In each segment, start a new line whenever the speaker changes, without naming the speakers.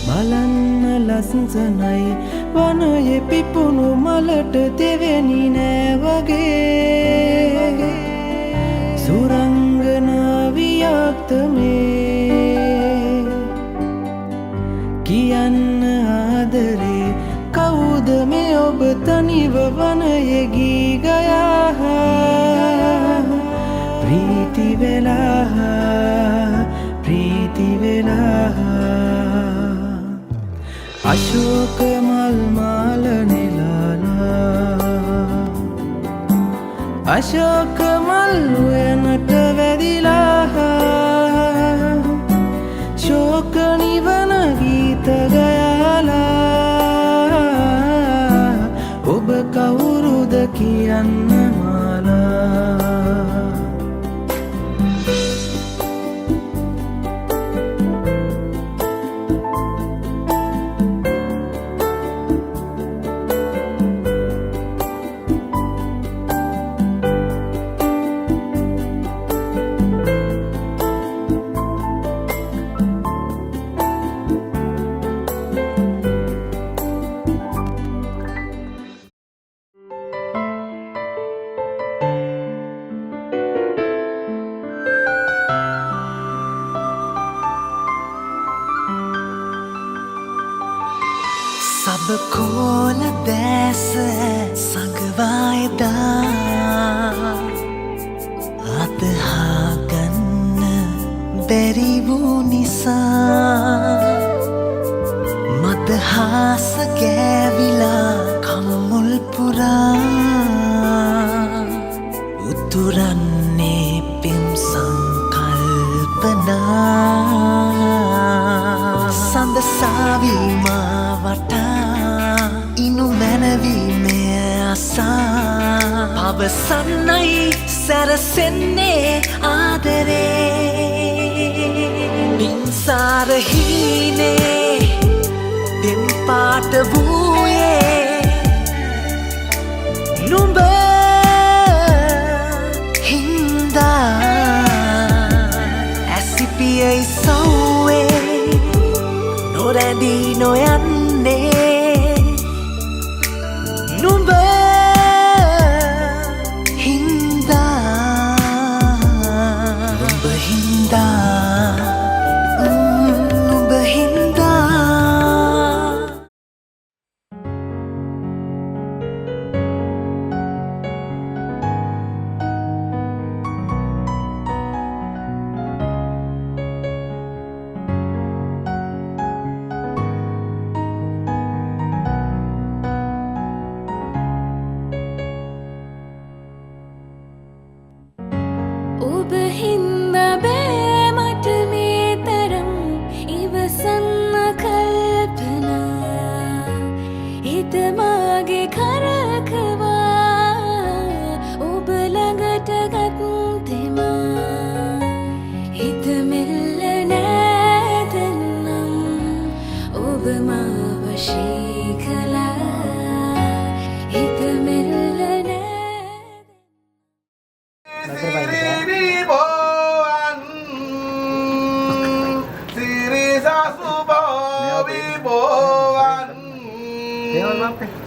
බලන්න ලස්සනයි වනයේ පිපුණු මලට දෙවෙනි නෑ වගේ සුරංගනාවියක් මේ කියන්න ආදරේ කවුද මේ ඔබ තනිව වනයේ ගී ගයා प्रीति वेला अशोक मल माल निलाला अशोक मल नट वेदिला शोक निवन गीत गयाला ඔබ කවුරුද කියන්න මාලා
सब खोल दैस संगवायदा අදහාගන්න බැරි වූ නිසා මදහාස ගෑවිලා කම්මුල් පුරා උතුරන්නේ පිම් සංකල්පනා සඳසාවීමා වටා ඉනු මැනවීමේ අසා පවසන්නයි සැරසෙන්නේ ආදරේ පින්සාරහීනේ පෙම් පාට වූයේ නුඹ හින්දා ඇසිපියයි සව්වේ නොරැඳී නොයන්නේ නුඹ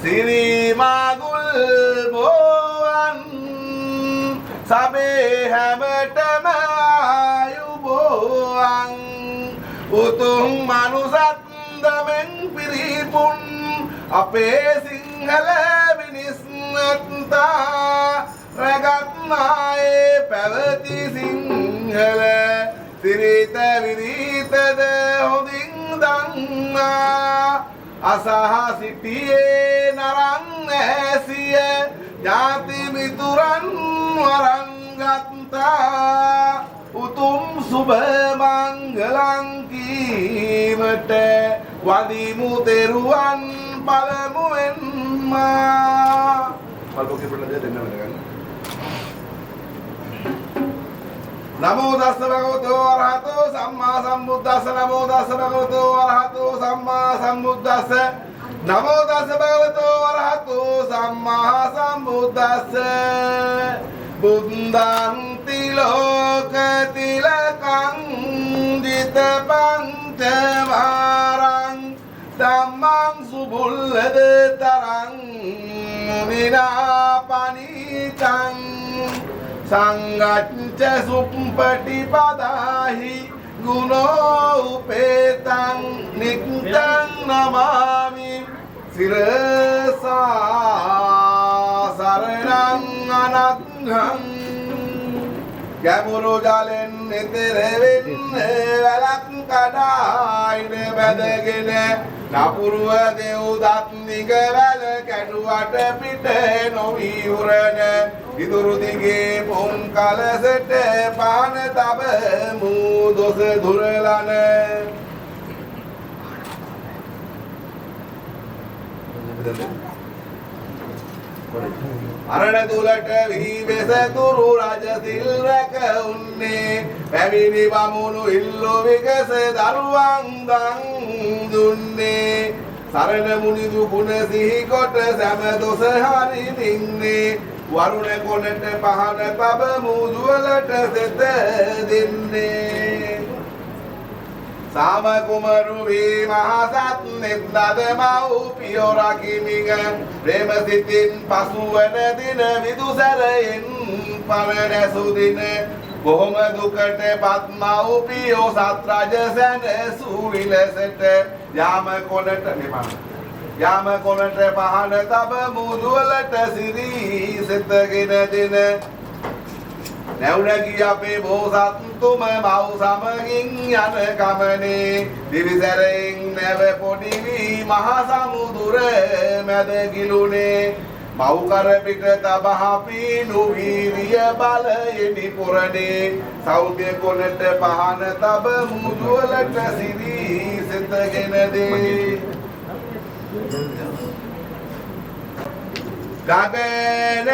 Sini magul boan sabe hamatama ayuboan utung manusat damen piripun ape sinhala minisnatta ragatnae pavati sinhala sirita virita de hoding danna අසහ සිටියේ නරන් ඇසිය ඥාති මිතුරන් වරන් ගත්තා උතුම් සුබ මංගලං කීමට වදිමු තෙරුවන් පළමුවෙන්ම පල්පෝකේ පොඩ්ඩක් දෙන්න වෙනවා නමෝ තස්ස භගවතෝ අරහතෝ සම්මා සම්බුද්දස්ස නමෝ තස්ස භගවතෝ අරහතෝ සම්මා සම්බුද්දස්ස නමෝ තස්ස භගවතෝ අරහතෝ සම්මා සම්බුද්දස්ස බුද්ධං තිලෝක තිලකං දිත පංච වාරං ධම්මං සුබුල්ලද තරං විනාපනිතං සංගච්ඡ සුප්පටිපදාහි ගුණෝ උපේතං නික්තං නමාමි සිරසා සරණං අනග්ඝං ගැඹුරු ජලෙන් එතෙර වෙන්නේ වැලක් කඩායින බැදගෙන නපුරුව දෙව්දත් නිගවැල කැඩුවට පිට නොවි උරන ඉදුරු දිගේ පොන් කලසට පාන තබමු දොස දුරලන අරණ දුලට විවේස තුරු රජ සිල් රැක උන්නේ පැමිණි බමුණු ඉල්ලු විගස දරුවන් දන් දුන්නේ සරණ මුනි දුගුණ සිහි කොට සෑම දොස හරිනින්නේ වරුණ කොනට පහන තබමු දුවලට සෙත දෙන්නේ සාම කුමරු වී මහසත් නෙත්ලද මව්පියෝ රකිමිග ප්‍රේම සිතින් පසුවන දින විදුසරයෙන් පරණැසු දින කොහොම දුකට පත් මව්පියෝ සත් රජ සැනසු විලසට යාම කොනට යාම කොනට පහන තබමු දුවලට සිරි සෙතගෙන දින නැවුණ ගිය අපේ බෝසත් තුම මව් සමගින් යන ගමනේ දිවිසරෙන් නැව පොඩි වී මහ සමුදුර මැද ගිලුනේ මව් කර පිට තබහා පීනු වීරිය බලයෙනි පුරනේ සෞඛ්‍ය කොනට පහන තබමු දුවලට සිරි සිතගෙන දේ ගගන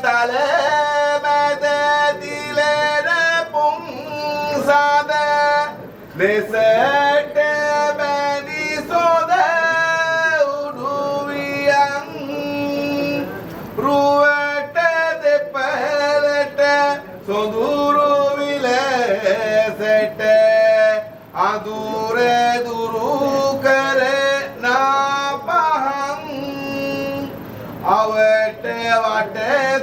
තල මැද දිලෙන පුංසද ලෙසට බැඳි සොද උඩුවියන් රුවට දෙපළට සොඳුරු විලසට අදුර දුරු කර නාපහන් අවට වට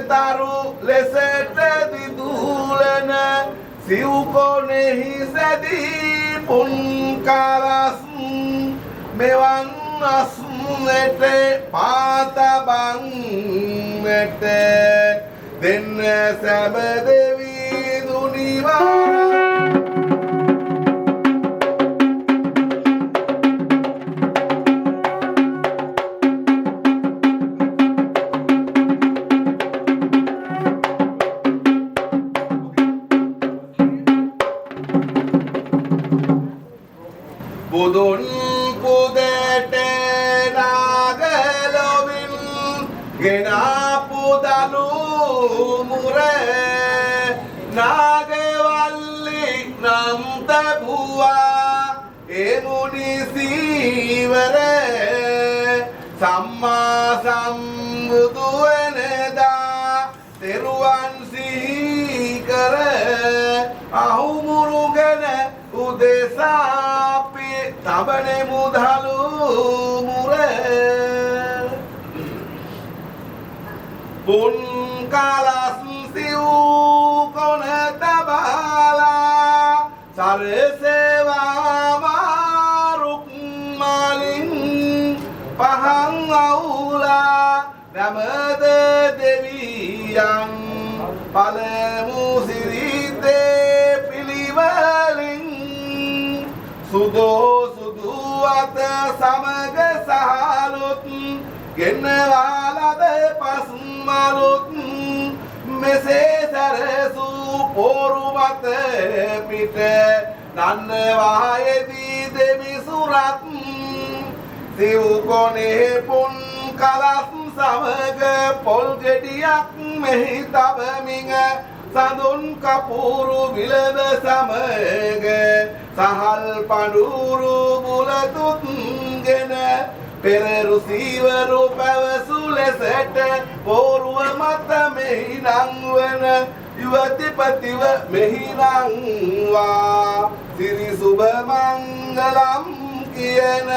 තරු ලෙසට දිදුලන සිව්කොනෙහි සැදී පුන් කලස් මෙවන් අස්නෙට පාතබන් මෙට දෙන්න සැබ දෙවී දුනිවා බුදුන් පුදට නාගලොවින් ගෙනාපු දලු මුර නාගවල්ලි නම් තබුවා එමුනි සීවර සම්මා සම්බුදු වෙනදා තෙරුවන් සිහි කර අහුමුරුගෙන උදෙසාපි තබනේ මුදලු මුර පුන් කලස් සිව් කොන තබාලා සරසේවා මාරුක් මාලින් පහන් අවුලා නමද දෙවියන් පළමු සිරිතේ පිළිවලින් සුදෝ සුදු අත සමග සහලොත් ගෙන්නවාලද පස්මලොත් මෙසේ සැරසු පෝරු මත පිට නන්නවායේදී දෙවිසුරත් සිව් කොනේ පුන් කලස් සමග පොල් ගෙඩියක් මෙහි තබමින් සඳුන් කපුරු විලද සමග සහල් පඳුරු බුලතුත්ගෙන පෙරරු සීවරු පැවසු ලෙසට පෝරුව මත මෙහි නංවන යුවතිපතිව මෙහි නංවා සිරි සුබ මංගලම් කියන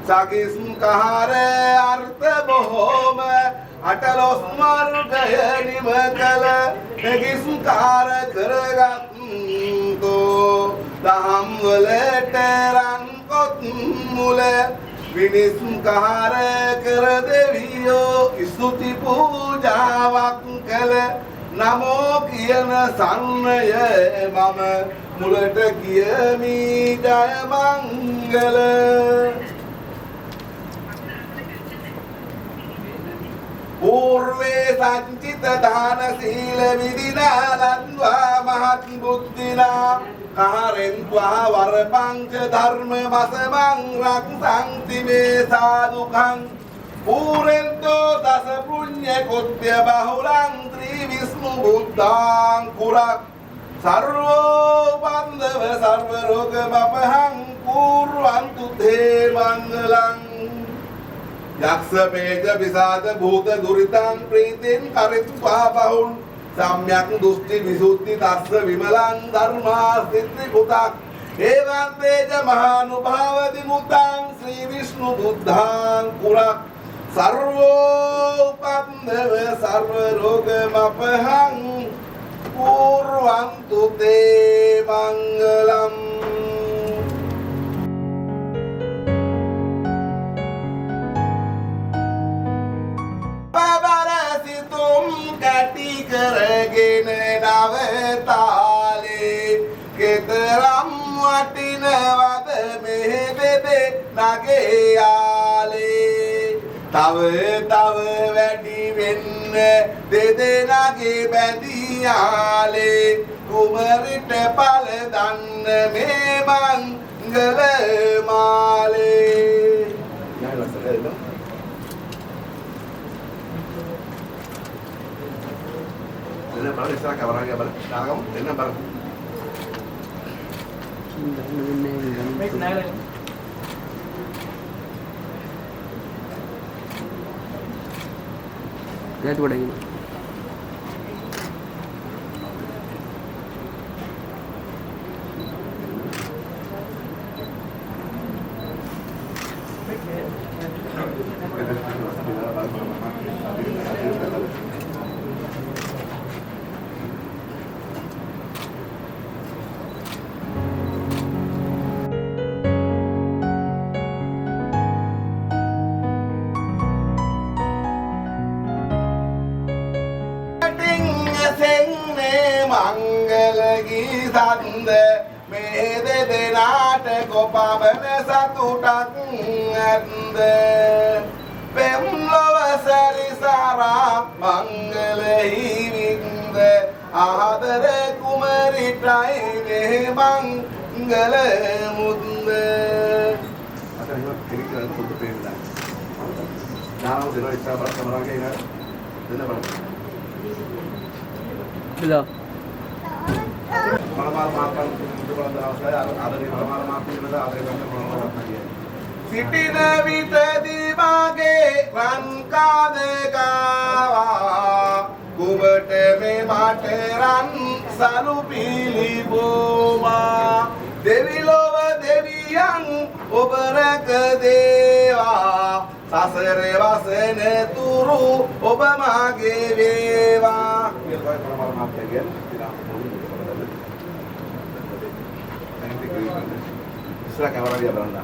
සකිස් කහර අර්ථ බොහෝම අටලොස් මාර්ගය නිම කළ එකිස් කාර කරගත්තෝ දහම් වලට රන් කොත් මුල විනිස් කහර කර දෙවියෝ ස්තුති පූජාවක් කළ නමෝ කියන සන්නය මම මුලට කියමි ජය මංගල पूर्वे संचित दान शील विधिना लद्वा महत् बुद्धिना कारेन्त्वा वर पंच धर्म वसमं रक्षन्ति मे साधुकं पूरेन्तो दश पुण्य कुत्य बहुलं त्रि विष्णु बुद्धां कुरक् सर्वोपन्दव सर्वरोगमपहं कुर्वन्तु ते मङ्गलम् यक्ष पेज विषाद भूत दुरितं प्रीतिं करित्वा बहुं सम्यक् दुष्टि विशुद्धि तस्य विमलं धर्मास्तित्रिभूतं एवं तेज महानुभावति मुक्तं श्री विष्णु बुद्धां कुरक् सर्वोपन्दव सर्वरोगमपहं कुर्वन्तु ते मङ्गलम् කැටි කරගෙන නවතාලේ කෙතරම් වටිනවද මෙහෙ දෙදේ නගේ යාලේ තව වැඩි වෙන්න දෙදෙනාගේ බැඳී යාලේ කුමරිට පල දන්න මේ මංගල මාලේ Ini baru istilah kabar lagi baru. Nah kamu ini baru.
Ya itu lagi.
මංගලගී සන්ද මේ දෙදෙනාට කොපමණ සතුටක් ඇත්ද පෙම් ලොව සැරිසරා මංගලෙහි වින්ද ආදර කුමරිටයි මේ මංගල මුන්ද
Belum.
සිටින විටදී මාගේ රන් කාදකාවා කුමට මේ මට රන් සලු පිළිබෝවා දෙවිලොව දෙවියන් ඔබ රැක දේවා සසර වසන තුරු ඔබ මාගේ වේවා Istilah kamar dia beranda.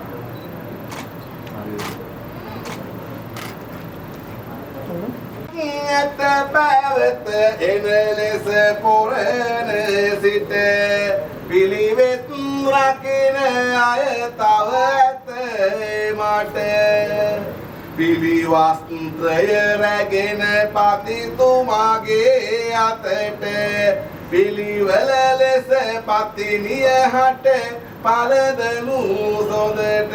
Nyata පැවත එන ලෙස පොරණ සිට පිළිවෙත් රකින අය තව ඇත මට පිළිවස්ත්‍රය රැගෙන පතිතුමාගේ අතට පිළිවෙල ලෙස පතිනිය හට පලදනු සොඳට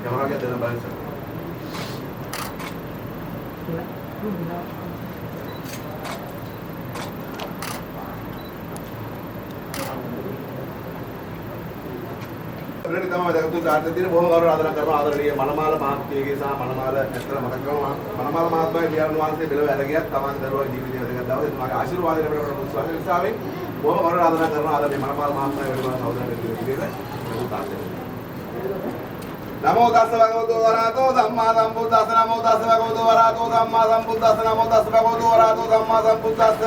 යමරාගේ දෙන බලන්න. අපිට තමයි දකතු කාර්යය තියෙන බොහොම ගෞරව ආදරණ කරනවා ආදරණීය මනමාල මහත්මියගේ සහ මනමාල ඇත්තට මතක කරනවා මනමාල මහත්මයා පියාණන් වහන්සේ බෙලව ඇරගියත් තමන් දරුවා ජීවිතය වැදගත් දවසේ තුමාගේ ආශිර්වාදය ලැබෙන කොට විශ්වාස නිසාවෙන් බොහොම ගෞරව ආදරණ කරනවා ආදරණීය මනමාල මහත්මයා වැඩිමහල් සහෝදරයෙක් විදිහට ලොකු තාත්තෙක්. නමෝ තස්ස භගවතු වරහතෝ සම්මා සම්බුද්දස්ස නමෝ තස්ස භගවතු වරහතෝ සම්මා සම්බුද්දස්ස නමෝ තස්ස භගවතු වරහතෝ සම්මා සම්බුද්දස්ස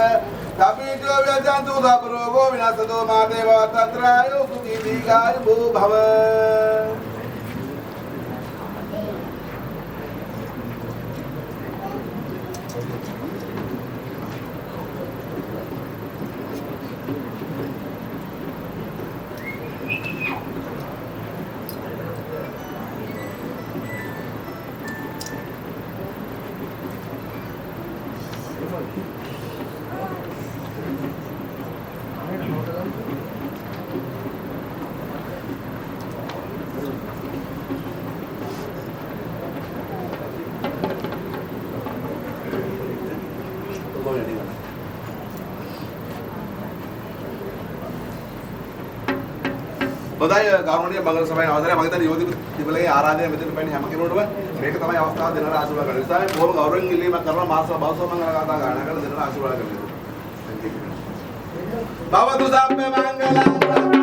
තපීජෝ ව්‍යජන්තු සබ්‍රෝගෝ විනාශතෝ මාතේ වත්තත්‍රායෝ සුඛී දීඝායු භෝ භව. හොඳයි ගෞරවනීය මංගල සභාවේ අවසරයි මම හිතන්නේ යෝධි තිබලගේ ආරාධනය මෙතන පැමිණි හැම කෙනෙකුටම මේක තමයි අවස්ථාව දෙන්නට ආශිර්වාද කරන නිසා බොහොම ගෞරවයෙන් ඉල්ලීමක් කරනවා මාස බෞද්ධ මංගල කතා ගාන කරලා දෙන්නට ආශිර්වාද කරනවා. භවතු සම්ම මංගලං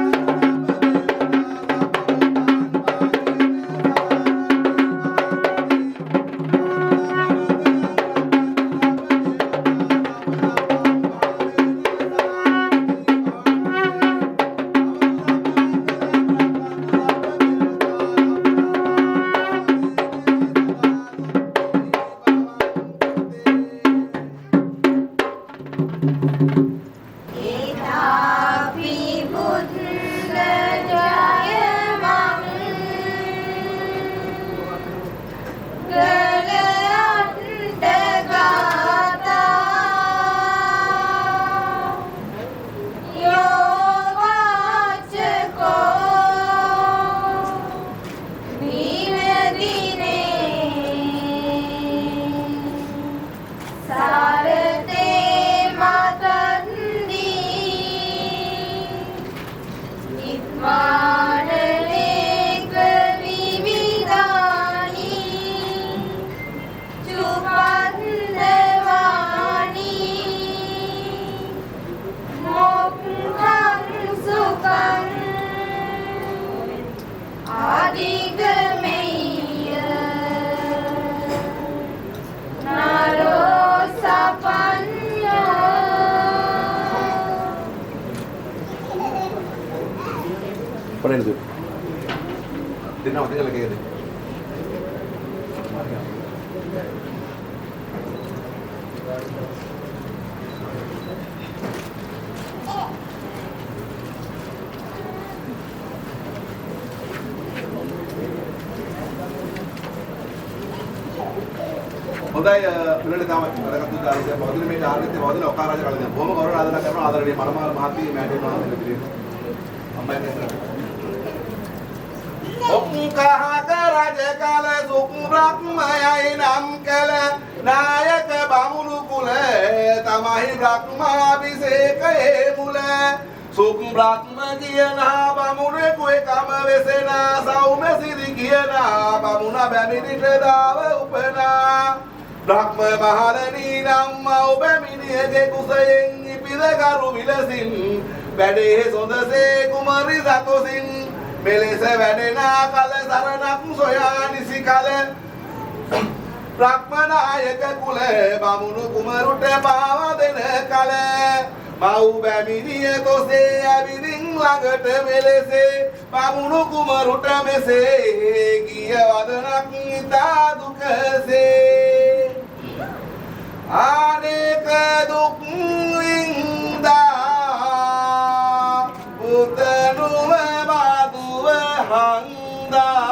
Pernah itu? Dia nak tinggal lagi ada. හොඳයි පිළිවෙල තමයි වැඩකතු දාන්නේ බෞද්ධ මේ ආර්යත්‍ය බෞද්ධ ලෝකාරාජ කලින් බොහොම ගෞරව ආදරණ කරනවා ආදරණීය මනමාල මහත්මිය මෑණියන් වහන්සේ පිළිවෙල අම්මයි ඔක්කහත රජ කල සුක් බ්‍රහ්මයයි නම් කල නායක බමුණු කුල තමයි බ්‍රහ්මාභිෂේකයේ මුල සුක් බ්‍රහ්ම කියනා බමුණෙකු එකම වෙසෙනා සෞම්‍ය සිරි කියනා බමුණ බැමිණිට දාව උපනා බ්‍රහ්ම මහණනී නම් මව් බැමිණියගේ කුසයෙන් ඉපිද කරු විලසින් වැඩේ සොඳසේ කුමරි සතොසින් මෙලෙස වැඩෙනා කල සරණක් සොයා නිසි කල බ්‍රහ්මනායක කුල බමුණු කුමරුට පාව දෙන කල මව් බැමිණිය තොසේ ඇවිදින් ළඟට මෙලෙසේ බමුණු කුමරුට මෙසේ ගිය වදනක් ඉතා දුකසේ අනේක දුක් විඳා පුතනුම බදුව හංදා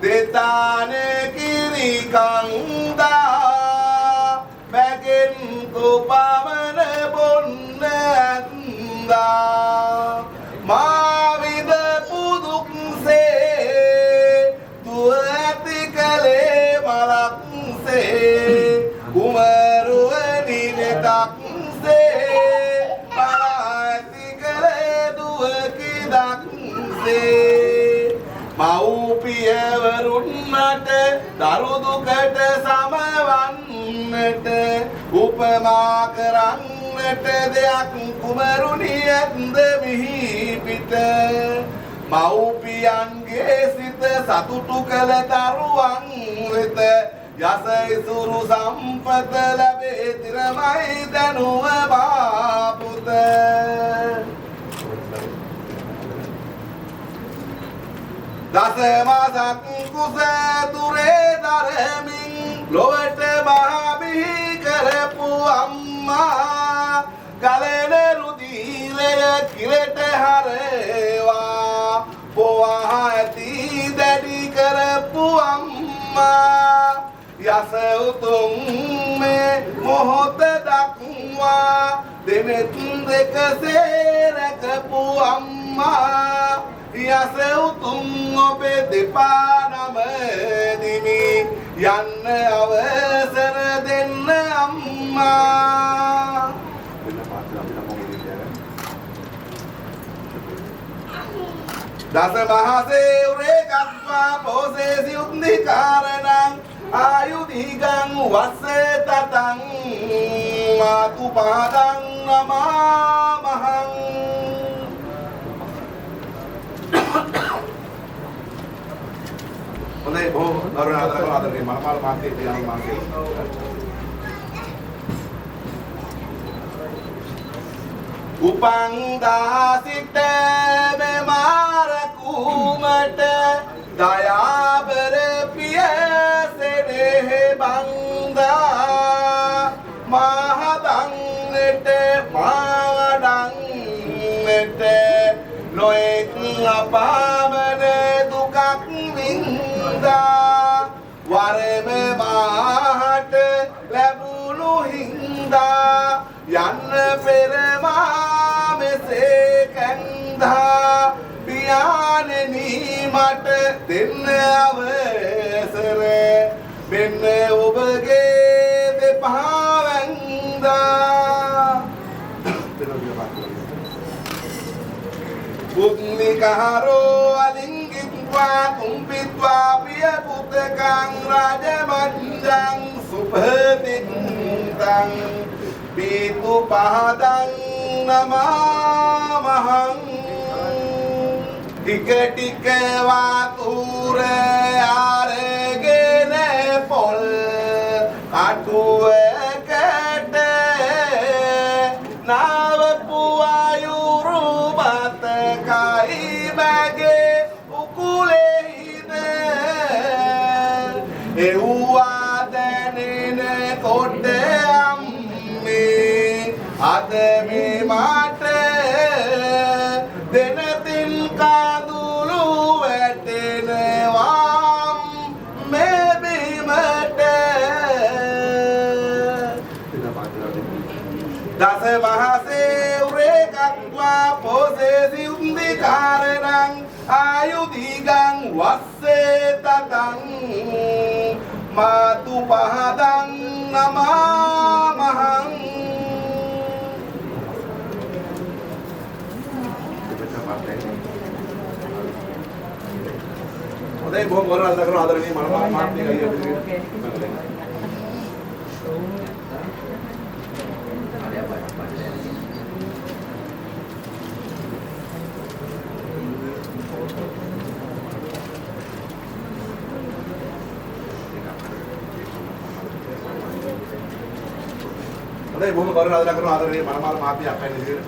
දෙතානේ කිරි කංදා බැගෙන් කුපමන බොන්න ඇන්දා මා විඳ පුදුක්සේ වහන්සේ මව්පියවරුන්ට දරු දුකට සමවන්නට උපමා කරන්නට දෙයක් කුමරුනි ඇත්ද මිහි පිට මව්පියන්ගේ සිත සතුටු කළ දරුවන් වෙත යස ඉසුරු සම්පත ලැබේ තිරමයි දනුව බාපුත දසමසක් කුස දුරේ දරමින් ලොවට මහබිහි කරපු අම්මා ගලන රුධිරය කිරට හරවා පොවා ඇති දැඩි කරපු අම්මා යස උතුම් මේ මොහොත දක්වා දෙනෙත් දෙකසේ රැකපු අම්මා යස උතුම් ඔබේ දෙපා නමදිමි යන්න අවසර දෙන්න අම්මා දස මහසේ උරේ ගත්වා පොසේ සියුත්නි කාරණං ආයුධිගං වස්සේ තතං මාතු පාදං නමාමහං හොඳයි බොහොම දරුවන් ආදරේ මනමාල මාතේ පියාණන් මාතේ උපං දාසිට මෙමාර කුමට දයාබර පිය සෙනෙහ බංදා මහදන්නට මාඩන්නට නොඑක් අපාවන දුකක් වින්දා වරම මාහට ලැබුණු හින්දා යන්න පෙර මා මෙසේ කැන්දා පියාණෙනි මට දෙන්න අවසර මෙන්න ඔබගේ දෙපා වැන්දා පුත්නිකහරෝ අලිංගිත්වා කුම්පිත්වා පිය පුතකං රාජමංජං සුභදින්තං පීතු පහදං නමාමහං ටික ටික වතුර අරගෙන පොල් අටුවකට නවපු අයුරු මතකයි මගේ උකුලෙහිද එව්වා දැනෙන කොට අද මේ මාට දෙනතින් කඳුළු වැටෙනවා මේ බිමට දස මහසේ උරේ ගත්වා පොසේ සියුම්දි කාරණං ආයුධිගං වස්සේ තතං මාතු පහදං නමාමහං හොඳයි බොහොම ගෞරවයෙන් කරන ආදරණීය මනමාල මාත්‍රික අයියා හොඳයි බොහොම ගෞරවයෙන් කරන ආදරණීය මනමාල මාත්‍රික අක්කයි නේද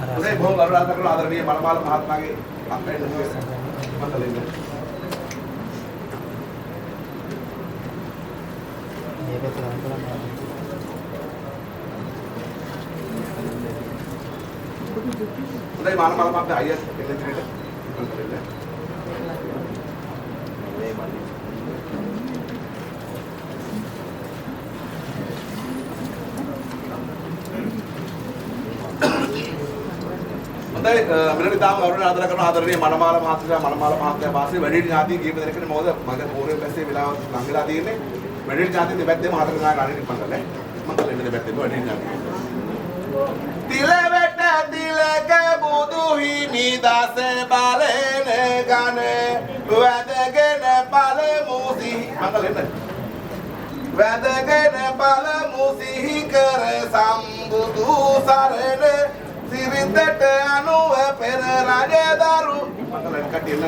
හොඳයි බොහොම ගෞරවයෙන් කරන ආදරණීය මනමාල මහත්මයාගේ අක්කයි නේද මතලෙන්න හොඳයි මනමාල මහත්මයා අයියා එන්න හොඳයි මෙන්න තාම අවුරුදු ආදර කරන ආදරණීය මනමාල මහත්තයා වාසී වැඩි ඥාති කීප දෙනෙක්නේ මොකද මගේ පොරේ පැත්තේ වෙලාව ලං වෙලා තියෙන්නේ වැඩි ඥාති දෙපැත්තේම හතර දෙනා අනිත් මංගලනේ මංගල ඉන්න දෙපැත්තේම වැඩි ඥාති තිලවැට තිලක බුදු හිමි දස බලන ගන වැදගෙන පළමු සිහි මංගල එන්න වැදගෙන පළමු සිහි කර සම්බුදු සරණ සිරිතට අනුව පෙර රජදරු මංගලෙන් කටින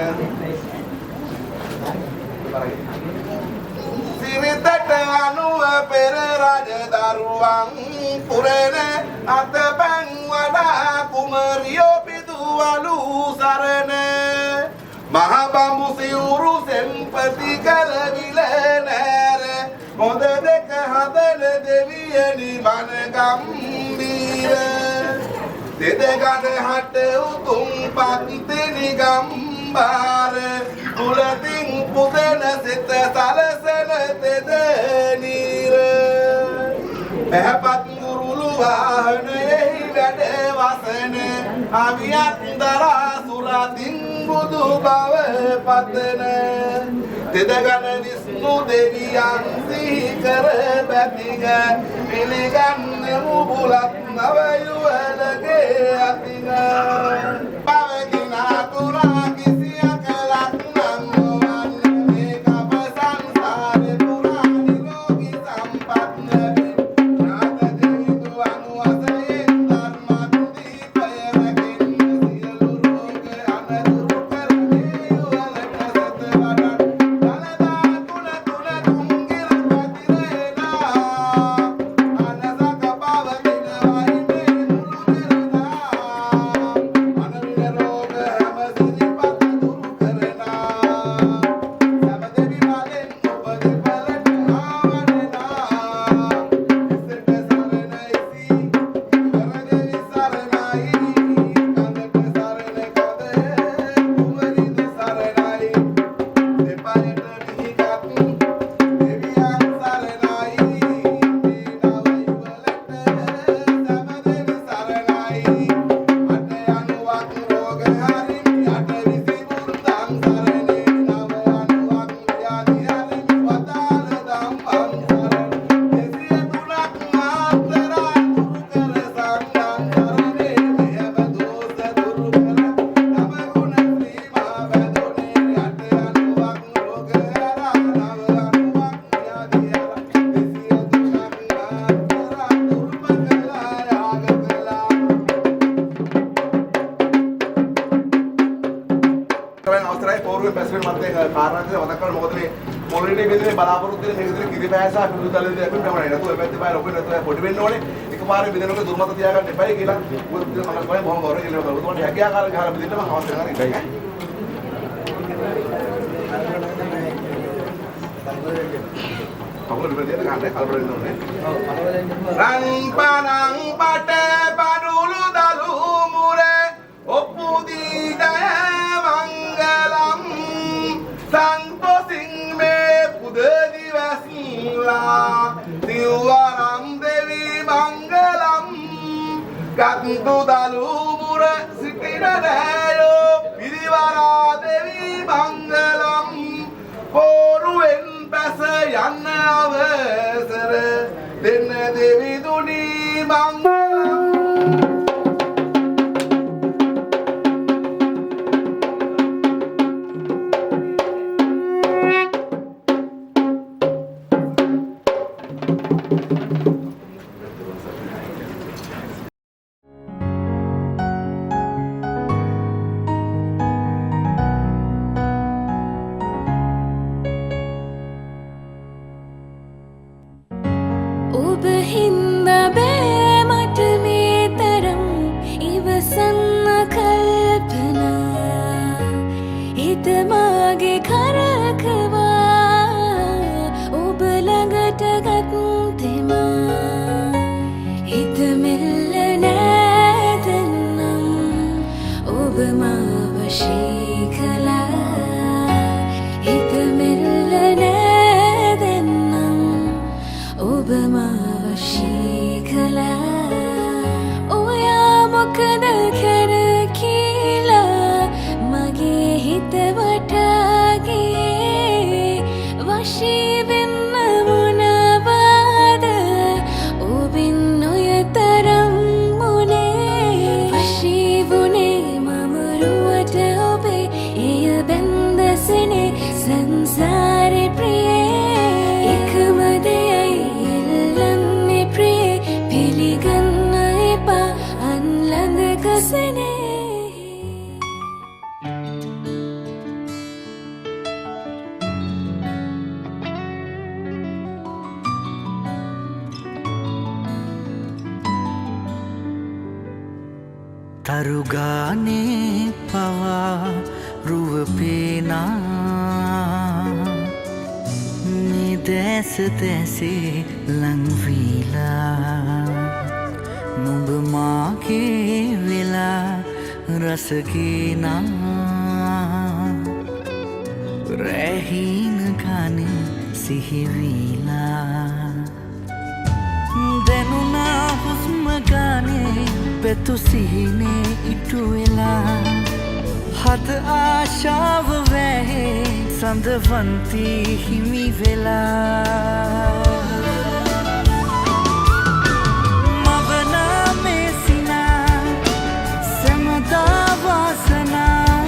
සිරිතට අනුව පෙර රජදරුවන් පුරන අතපැන් වඩා කුමරියෝ පිදුවලු සරණ මහ බඹු සිවුරු සෙම්පති කල විල නෑර මොද දෙක හදන දෙවියනි මන ගම්බීර දෙදගඩ හට උතුම් පත්තිනි ගම්බාර තුලතින් පුදන සිත සලසන තෙද නීර පැහැපත් මුරුළු වාහනයෙහි වැඩ වසන අවියත් දරා සුරතින් බුදු බව පතන තෙදගන විස්නු දෙවියන් සිහි කර බැතිග පිළිගන්නමු බුලත් නවයුවලගේ අතිග පවතින තුරා කිසියක ලක්නම් නොවන්නේ කප සංසාර පුරා නිරෝගී සම්පත් නැති නාත දෙවිදු අනුවසයෙන් ධර්මත් දීපය රැකෙන්න සියලු රෝග අනතුරු කරන්නේ යුවලට සත වඩන් දලදා තුන තුන්ගිර පැතිරේනා අනසක පවතින වහිනේ මුළු නිරදා අනවින රෝග හැම සිරිපත් දුරු කරනා සමදෙවි මලෙන් උපදිපලට අවස්ථරයි පෝරුවේ පැසෙන මතේ කාරණාද වදකල් මොකද මේ පොලිනේ බෙදෙන්නේ බලාපොරොත්තු වෙන මේක දෙන කිරි පෑසා පිටු තලෙදී අපි තමයි නේද ඔය පැත්තේ බය ලොකු නැතුව පොඩි වෙන්න ඕනේ එකපාරේ බෙදෙනකොට දුර්මත තියාගන්න එපයි කියලා මොකද මම තමයි බොහොම ගෞරවයෙන් ඉල්ලනවා උතුමන්ට හැකියාකාර ගහලා බෙදෙන්න මම අවශ්‍ය කරන එකයි කවුරුද බෙදෙන්න ගන්න කල්පනා වෙන්න ඕනේ රන් පනං පට බඩුළු දලු මුරේ ඔප්පුදී ජය මංගලම් සංතෝසින් මේ පුද දිවස්ලා සිව්වරම් දෙවි මංගලම් කන්තු දලු මුර සිටින නෑයෝ පිරිවරා දෙවි මංගලම් පෝරුවෙන් පැස යන්න අවසර දෙන්න දෙවි දුනි මංගලම්
ඔබ හින්දා බෑ මට
තරුගානේ පවා රුව පේනා මේ දැස දැසේ ලංවීලා නුඹ මාගේ වෙලා රසගේනා රැහින ගානේ සිහිවීලා දැනුනා හුස්ම ගානේ පැතු සිහිනේ ඉටු වෙලා හද ආශාව වැහේ සඳවන්ති හිමි වෙලා මවනා මේසිනා සැමදා වාසනා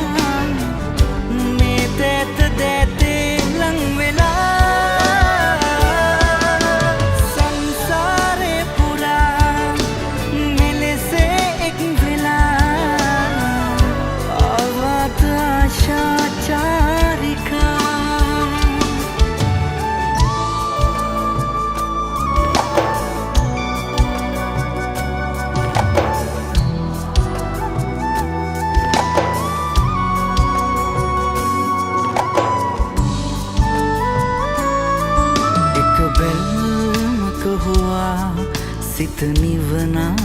මේ දැත දැතේ ලං වෙලා සිත නිවනා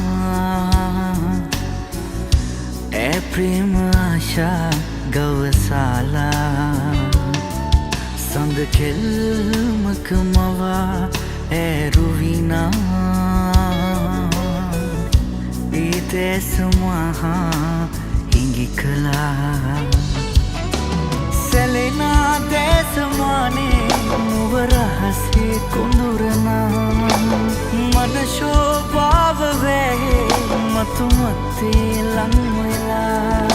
ප්‍රේම ආශා ගවසාලා සඳ කෙල්මක මවා ඇරුවිනා ඒතැස මහා හිඟි කලා සැලෙනා දැසමානේ මුවරහසේ කොඳුරනා මන ශෝභාව වැහේ මතුමත්තේ ලංවෙලා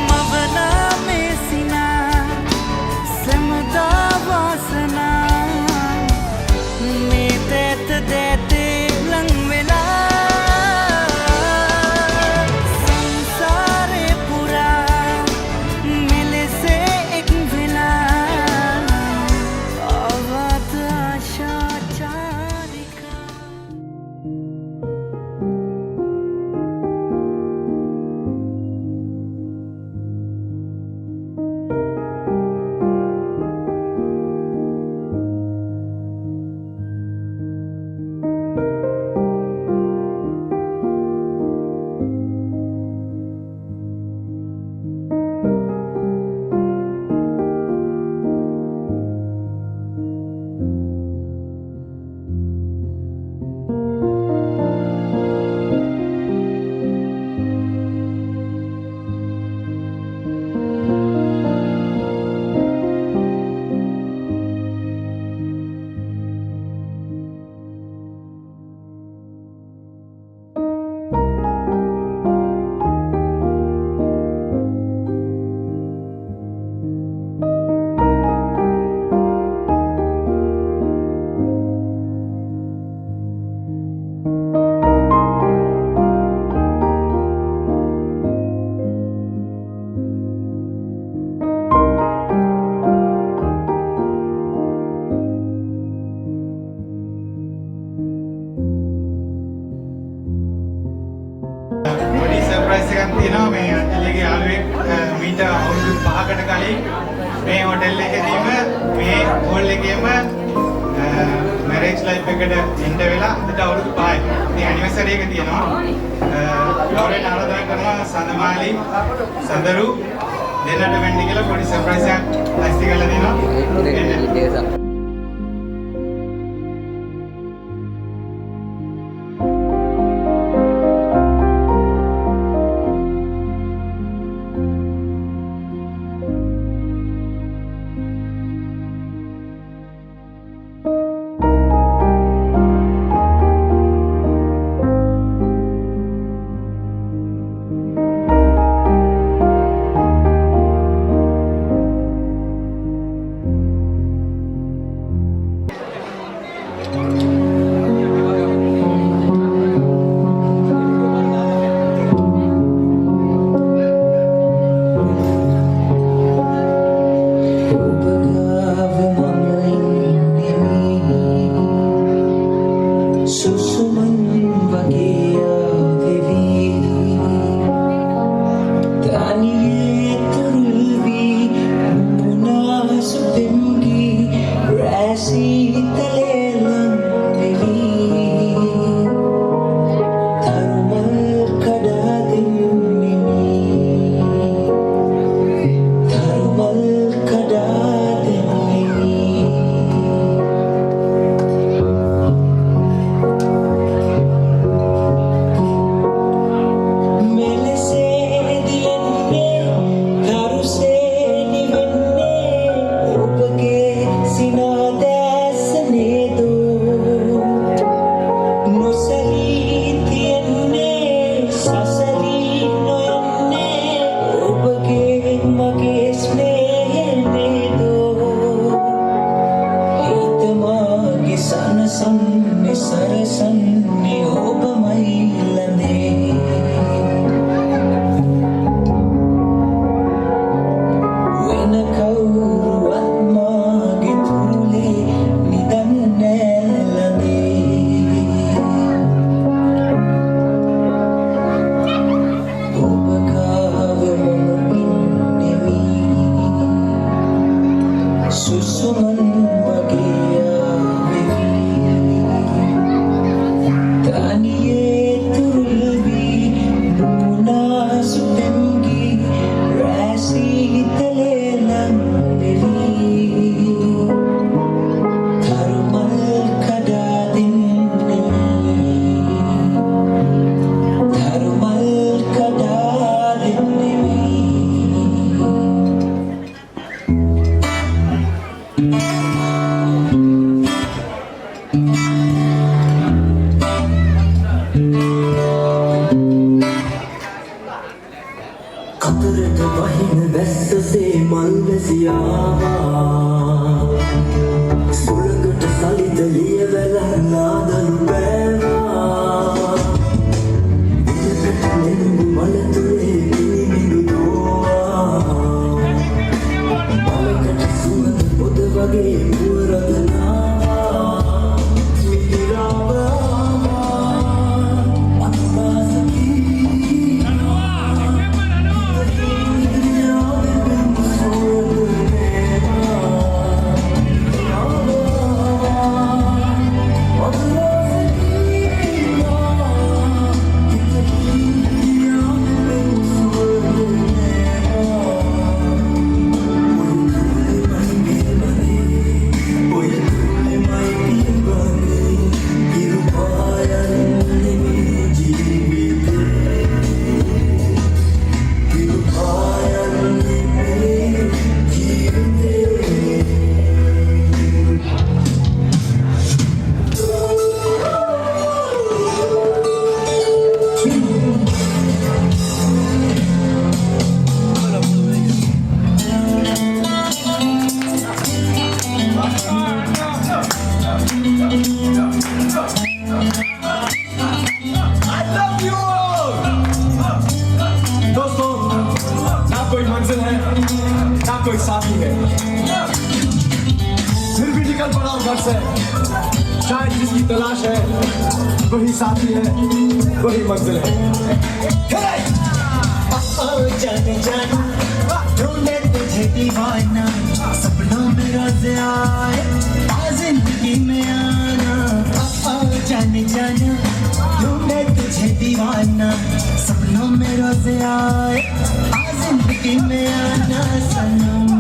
මවනා මේසිනා සැමදා වාසනා මේ දැත දැතේ ලංවෙලා සඳරු දෙන්නට වෙන්නේ කියලා පොඩි සර්ප්‍රයිස් එකක් ඇස්ති කරලා දෙනවා.
කතරට වහින වැස්සසේ මල් වැසියාවා සුළඟට සලිත ලියවැල නාදලු පෑවා විලකට නෙළුම් මලතුරේ පිනිමිඩු දෝවා මලකට සුවඳ පොද වගේ පුවරදනාවා මිහිරාවා අත්වාසකී
कोई मंजिल है ना कोई साथी है फिर भी निकल पड़ा हूं घर से शायद जिसकी तलाश है वही साथी है वही मंजिल है
जाने जाना ढूंढे तुझे दीवाना सपनों में रोज आए आ जिंदगी में आना जाने जाना ढूंढे तुझे दीवाना सपनों में रोज आए आ जिंदगी में आना सनम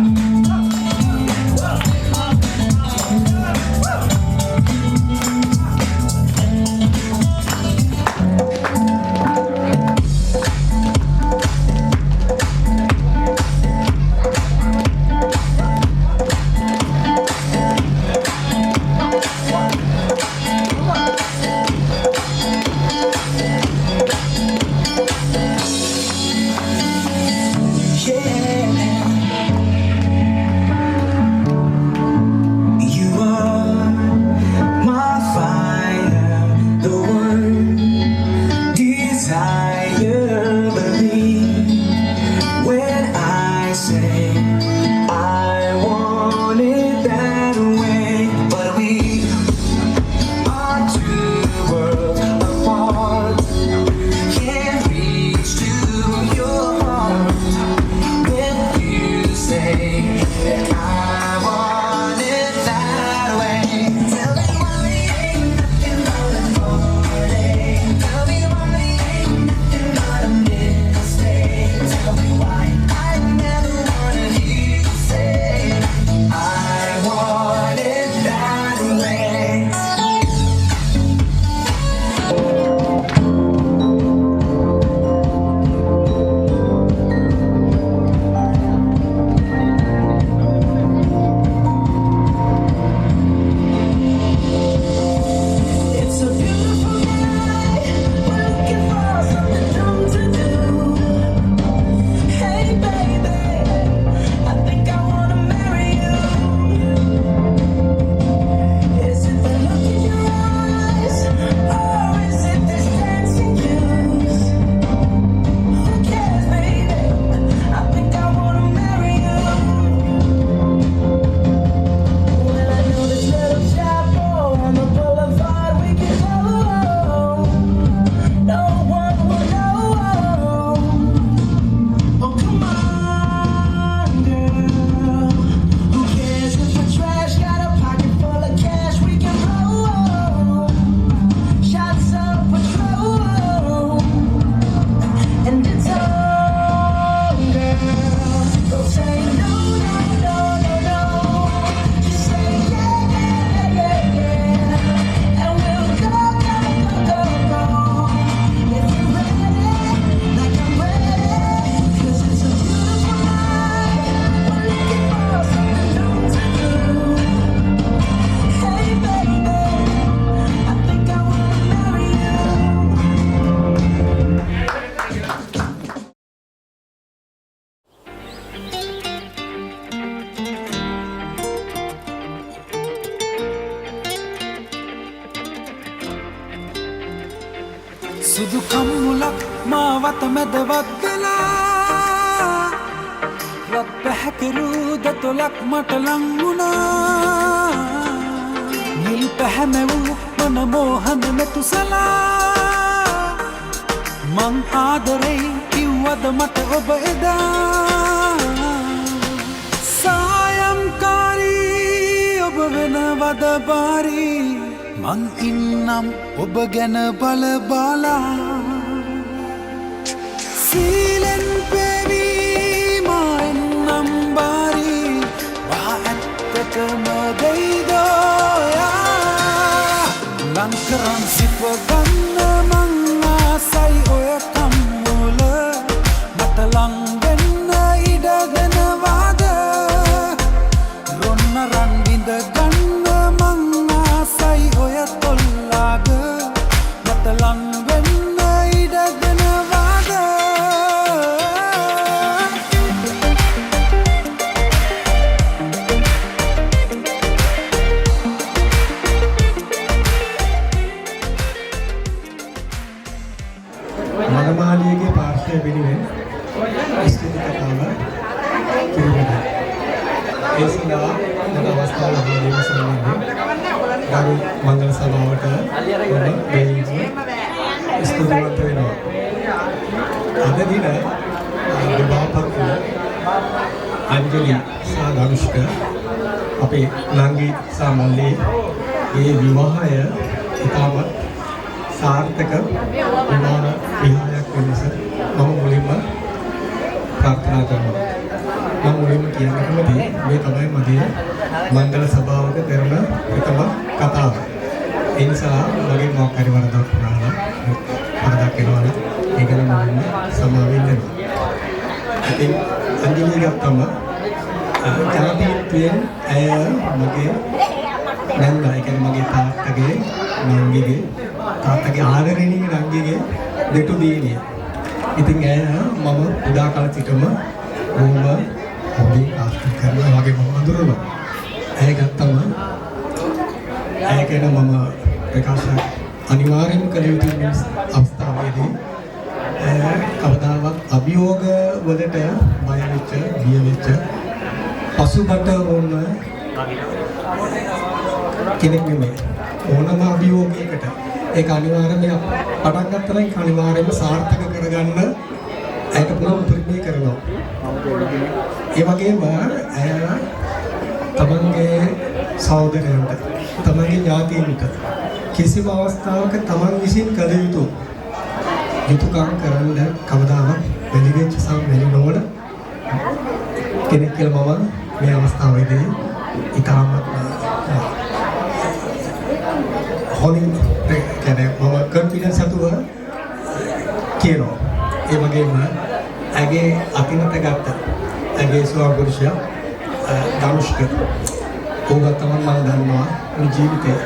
සුදු කම්මුලක් මාවත මැදවත් වෙලා රත් පැහැකිරු දතොලක් මට ලං වුණා නිල් පැහැමැවූ මන මෝහන මෙතුසලා මං ආදරෙයි කිව්වද මට ඔබ එදා සායම්කාරී ඔබ වෙනවද බාරී මං ඉන්නම් ඔබ ගැන බල බලා සීලෙන් පෙවීමා එන්නම් බාරී වහා ඇත්තටම දෙයිදෝයා ලංකරන් සිප ගන්න මං ආසයි ඔය කම්මුල මට ලං වෙන්න ඉඩ දෙනවාද රොන්න රන් විඳ ගන්න මං ආසයි ඔය තොල්ලාග මට ලං වෙන්න ඉඩ දෙනවාද
මනමාලියගේ පාර්ශ්වය වෙනුවෙන් ස්තුති කතාව කිරීමයි. ඒ සඳහා මම අවස්ථාව ලැබීම සම්බන්ධයෙන් ගරු මංගල සභාවට මම දෙයින්ම ස්තුතිවන්ත වෙනවා. අද දින විවාහපත්‍ර අංජලි සහ ධනුෂ්ක අපේ නංගි සහ මල්ලී මේ විවාහය ඉතාමත් සාර්ථක විවාහ විවාහයක් වෙනස මම මුලින්ම ප්‍රාර්ථනා කරනවා. මම මුලින්ම කියන්න කැමති මේ තමයි මගේ මංගල සභාවක කරන ප්‍රථම කතාව. ඒ නිසා මගේ මොකක් හරි වරදක් වුණා වරදක් වෙනවා නම් ඒක නම් මුලින්ම සමාවෙන්න වෙනවා. ඉතින් අන්තිමට ගත්තම ජාතිත්වයෙන් ඇය මගේ නංගා, ඒ කියන්නේ මගේ තාත්තගේ නංගිගේ තාත්තගේ ආදරණීය නංගිගේ දෙටු දියණිය. ඉතින් ඇය මම උදා කාල සිටම බොහොම හොඳින් ආශ්‍රය කරනවා වගේ මම අඳුරනවා. ඇය ගත්තම ඇය කියන මම ප්‍රකාශ අනිවාර්යයෙන්ම කළ යුතු අවස්ථාවේදී කවදාවත් අභියෝග වලට බය වෙච්ච, බිය වෙච්ච පසුබට වුණ කෙනෙක් නෙමෙයි. ඕනම අභියෝගයකට ඒක අනිවාර්යයෙන්ම පටන් ගත්තා නම් අනිවාර්යයෙන්ම සාර්ථක කරගන්න ඒක පුළුවන් උපරිමය කරනවා. ඒ වගේම ඇය තමන්ගේ සහෝදරයන්ට, තමන්ගේ ඥාතීන්ට කිසිම අවස්ථාවක තමන් විසින් කළ යුතු යුතුයකම් කරන්න කවදාවත් බැරි වෙච්ච සම්මෙලි නොවන කෙනෙක් කියලා මම මේ අවස්ථාවේදී ඉතාමත් හොඳින් කියන්නේ මම කන්ෆිඩන්ස් අතුව කියනවා. ඒ වගේම ඇගේ අතිනත ගත්ත ඇගේ ස්වාමිපුරුෂයා ධනුෂ්ක ඕක තමයි මම දන්නවා මේ ජීවිතේ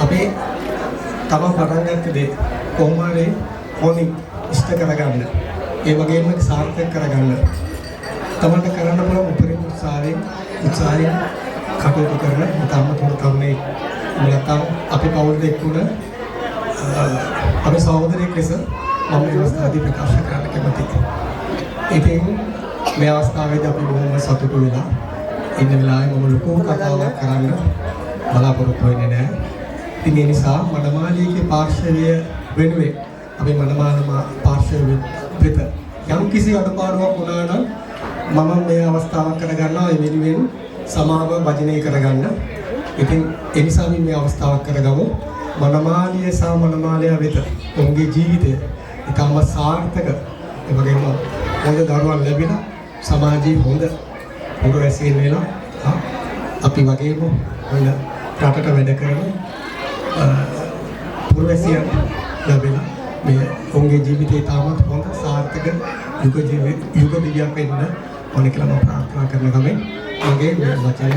අපේ තම පටන් ගත්ත දේ කොහොම හරි හොඳින් ඉෂ්ට කරගන්න, ඒ වගේම සාර්ථක කරගන්න තමන්ට කරන්න පුළුවන් උපරිම උත්සාහයෙන් කටයුතු කරන තම තරුණේ නැත්නම් අපි පවුල් දෙක්කුණ අපි සහෝදරයෙක් ලෙස මම මේ අවස්ථාවේදී ප්‍රකාශ කරන්න කැමතියි. ඉතින් මේ අවස්ථාවේදී අපි බොහොම සතුටු වෙලා ඉන්න වෙලාවේ මම ලොකු කතාවක් කරන්න බලාපොරොත්තු වෙන්නේ නැහැ. ඉතින් ඒ නිසා මනමාලියගේ පාර්ශවය වෙනුවෙන් අපි මනමාලම පාර්ශවය වෙත යම් කිසි අඩපාඩුවක් වුණා නම් මම මේ අවස්ථාවක් කරගන්නවා ඒ වෙනුවෙන් සමාව වජනය කරගන්න. ඉතින් ඒ නිසා මේ අවස්ථාවක් කරගමු. මනමාලිය සහ මනමාලය වෙත ඔවුන්ගේ ජීවිතය ඉතාම සාර්ථක, ඒ වගේම හොඳ දරුවන් ලැබෙන සමාජයේ හොඳ පුරවැසියන් වෙලා අපි වගේම හොඳ රටට වැඩ කරන පුරවැසියන් ලැබෙන මේ ඔවුන්ගේ ජීවිතය ඉතාමත් හොඳ සාර්ථක යුග දිවියක් වෙන්න ඕනේ කියලා මම ප්‍රාර්ථනා කරන ගමන් මගේ මේ වචනය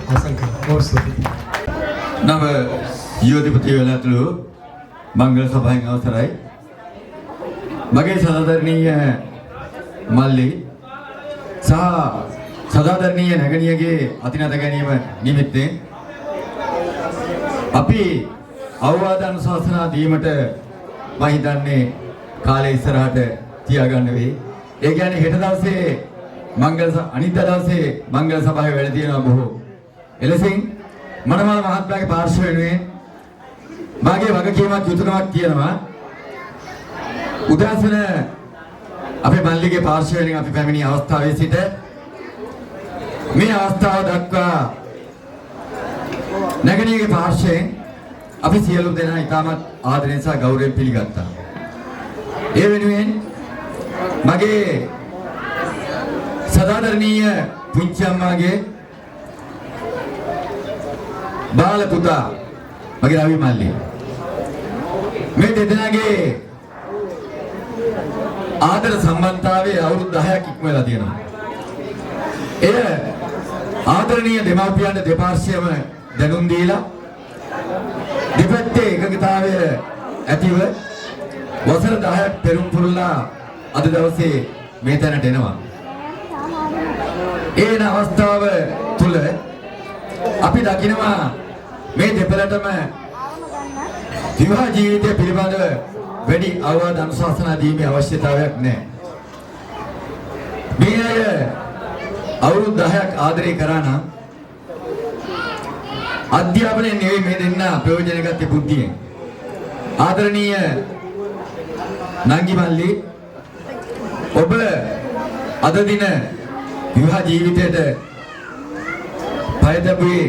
අවසන් කරනවා.
නව යෝධිපති වෙලාතුළු මංගල සභාවෙන් අවසරයි. මගේ සදාදරණීය මල්ලි සහ සදාදරණීය නැගණියගේ අතිනත ගැනීම නිමිත්තෙන් අපි අවවාද අනුශාසනා දීමට මම හිතන්නේ කාලේ ඉස්සරහට තියාගන්න වෙයි. ඒ කියන්නේ හෙට දවසේ අනිත් දවසේ මංගල සභාවේ වැඩ තියෙනවා බොහෝ. එලෙසින් මනමල් මහත්මයාගේ පාර්ශ්ව වෙනුවෙන් මාගේ වගකීමක් යුතුයකමක් තියෙනවා. උදාසන අපේ මල්ලිගේ පාර්ශ්ව වෙනුවෙන් අපි පැමිණි අවස්ථාවේ සිට මේ අවස්ථාව දක්වා නැගණියගේ පාර්ශ්වයෙන් අපි සියලු දෙනා ඉතාමත් ආදරයෙන් සහ ගෞරවයෙන් පිළිගත්තා. ඒ වෙනුවෙන් මගේ සදාදරණීය පුංචි අම්මාගේ බාල පුතා මගේ රවි මල්ලි මේ දෙදෙනාගේ ආදර සම්බන්ධතාවයේ අවුරුදු 10ක් ඉක්ම වෙලා තියෙනවා. එය ආදරණීය දෙමාපියන් දෙපාර්ශ්වයම දැනුම් දීලා දෙපැත්තේ එකගතාවය ඇතිව වසර 10ක් පෙරම් පුරලා අද දවසේ මේ තැනට එනවා. ඒන අවස්ථාව තුල අපි දකිනවා මේ දෙපළටම විවාහ ජීවිතය පිළිබඳව වැඩි අවවාද අනුශාසනා දීමේ අවශ්‍යතාවයක් නැහැ. මේ අය අවුරුදු 10ක් ආදරේ කරා නම් අධ්‍යාපනයේ නෙවෙයි මේ දෙන්න ප්‍රයෝජන ගත්තේ බුද්ධියෙන්. ආදරණීය නංගි මල්ලි ඔබ අද දින විවාහ ජීවිතයට පයදපුවේ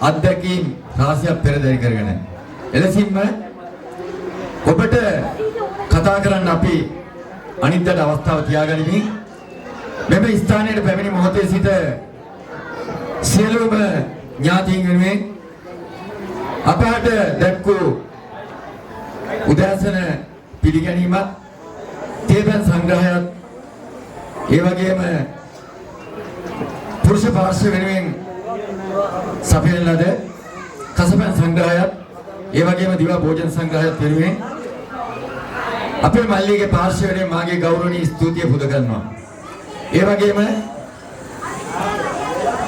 අත්දැකීම් රාශියක් පෙරදරි කරගෙන එලෙසින්ම ඔබට කතා කරන්න අපි අනිද්දාට අවස්ථාව තියාගනිමින් මෙම ස්ථානයේ පැමිණි මොහොතේ සිට සියලුම ඥාතීන් වෙනුවෙන් අපට දැක්වූ උදාසන පිළිගැනීමත් තේපන් සංග්‍රහයත් ඒ වගේම පුරුෂ පාර්ශ්ව වෙනුවෙන් සපයන ලද කසපන් සංග්‍රහයත් ඒ වගේම දිවා භෝජන සංග්‍රහයත් වෙනුවෙන් අපේ මල්ලිගේ පාර්ශ්ව වෙනුවෙන් මාගේ ගෞරවනීය ස්තුතිය පුද කරනවා. ඒ වගේම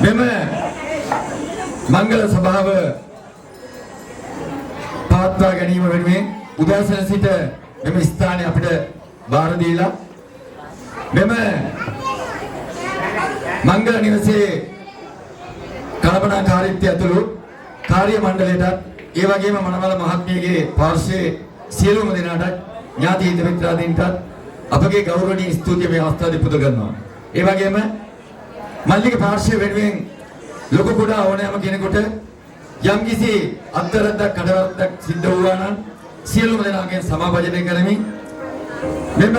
මෙම මංගල සභාව පවත්වා ගැනීම වෙනුවෙන් උදෑසන සිට මෙම ස්ථානය අපිට බාර දීලා මෙම මංගල නිවසේ කල්පනාකාරීත්වය ඇතුළු කාර්ය මණ්ඩලයටත් ඒ වගේම මනමල මහත්මියගේ පාර්ශ්වයේ සියලුම දෙනාට ඥාති හිත මිත්‍රාදීන්ටත් අපගේ ගෞරවනීය ස්තුතිය මේ අවස්ථාවේ පුද කරනවා. ඒ වගේම මල්ලිගේ පාර්ශ්වය වෙනුවෙන් ලොකු කුඩා ඕනෑම කෙනෙකුට යම්කිසි අත්තරද්දක් කඩවරද්දක් සිද්ධ වුණා නම් සියලුම දෙනාගෙන් සමාභාජනය කරමින් මෙම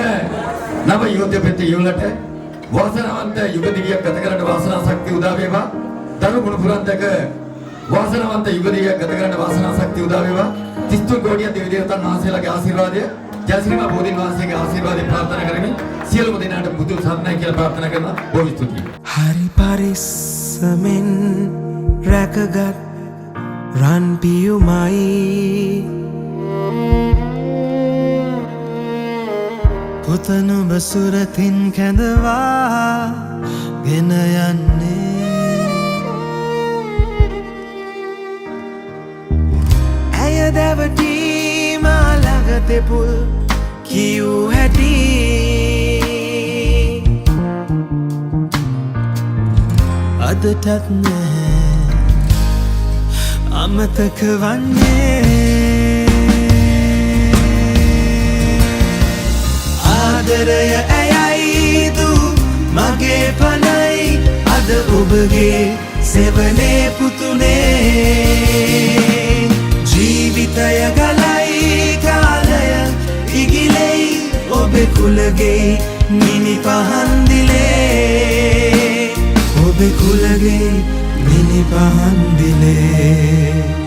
නව යෝධ්‍ය යුවලට වාසනාවන්ත යුග දිවියක් ගත කරන්න වාසනා ශක්තිය උදා වේවා. දරු ගුණ පුරන්දක වාසනාවන්ත යුග දිවියක් ගත කරන්න වාසනා ශක්තිය උදා වේවා. 33 කෝටිය දෙවි දේවතාවුන් වහන්සේලාගේ ආශිර්වාදය ජයශ්‍රීමා බෝධීන් වහන්සේගේ ආශිර්වාදය ප්‍රාර්ථනා කරමින් සියලුම දෙනාට බුදු සරණයි කියලා ප්‍රාර්ථනා කරනවා. බොහොම ස්තුතියි.
හරි පරිස්සමෙන් රැකගත් රන් පියුමයි පුතනුඹ සුරතින් කැඳවා ගෙන යන්නේ ඇය දැවටීම ළඟ තෙපුල් කියූ හැටි අදටත් නැහැ අමතක වන්නේ ආදරය ඇයයි දු මගේ පනයි අද ඔබගේ සෙවනේ පුතුනේ ජීවිතය ගලයි කාලය ඉගිලෙයි ඔබේ කුලගේ මිනි පහන් දිලේ ඔබේ කුලගේ මිනි පහන් දිලේ